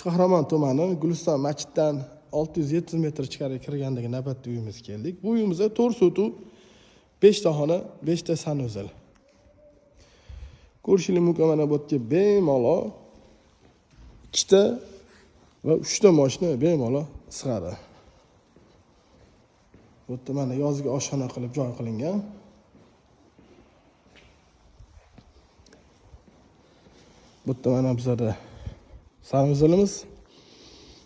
Qahramon tumani Guliston masjiddan 600-700 metr ichkariga kirgandagi navbatda uyimizga keldik. Bu uyimizda 4 sotu, 5 ta xona, 5 ta sanuzel. Ko'rishingiz mumkin mana bu yerga bemalol 2 ta va 3 ta mashina bemalol sig'adi. Bu yerda mana yozgi oshxona qilib joy qilingan. Bu yerda mana bizlarda sanuzelimiz.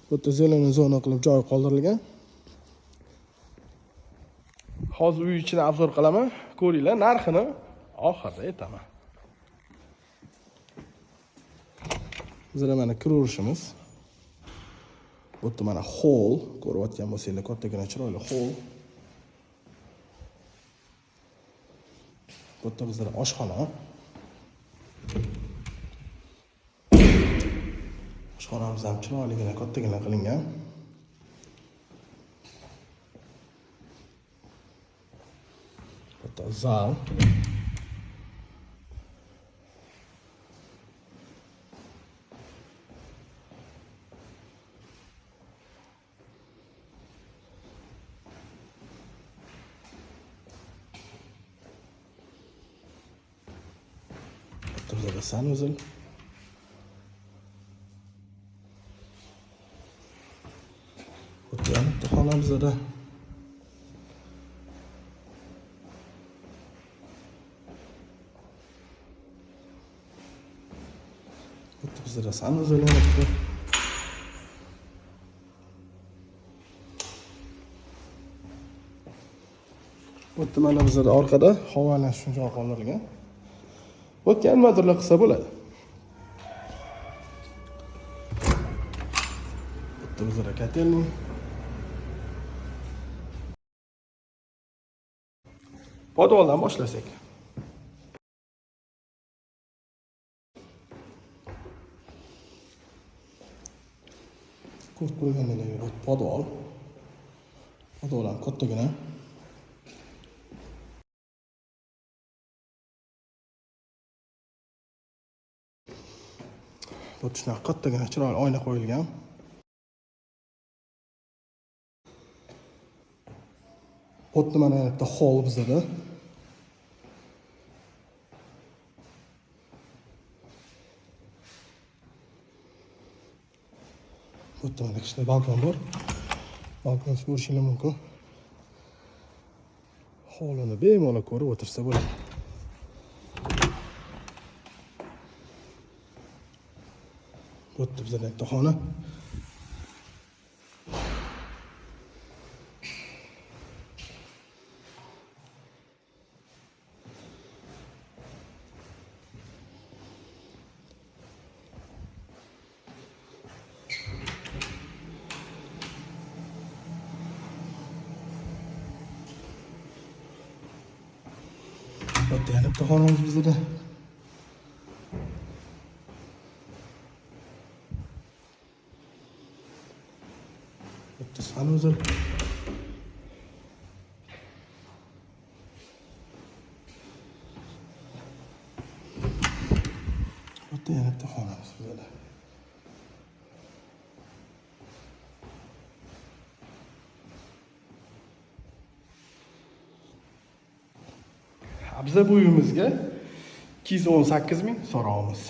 Bu yerda zeleniy zona qilib joy qoldirilgan. Hozir uy ichini obzor qilaman. Ko'ringlar, narxini oxirida aytaman. Bizlar mana kiraverishimiz. Bu yerda mana hol, ko'rayotgan bo'lsanglar, kattagina chiroyli hol. Bu yerda bizlar oshxona. Oshxonamiz ham chiroyligina, kattagina qilingan. Bu yerda zal. Bizda sanuzel. O'tganib xonamizda bizda sanuzel yo'qdir. O'tda mana bizda orqada havolanish uchun joy qoldirilgan. O'tga nimadirlar qilsa bo'ladi. O'tda bizda kotelning. Podvaldan boshlasak. Ko'rib qo'yganinglar podval. Podval ham kattagina. Bu shunaqa kattagina chiroyli oyna qo'yilgan. O'tni mana yerda hol bizda. O'tda mana kichkina balkon bor. Balkonni ko'rishingiz mumkin. Holini bemalol ko'rib o'tirsa bo'ladi. O'tda bizda bitta xona. O'tda yana bitta xonamiz bizda. O'tda sanuzel. O'tda yana bitta xonamiz bizda. Biz bu uyimizga 218 ming so'raymiz.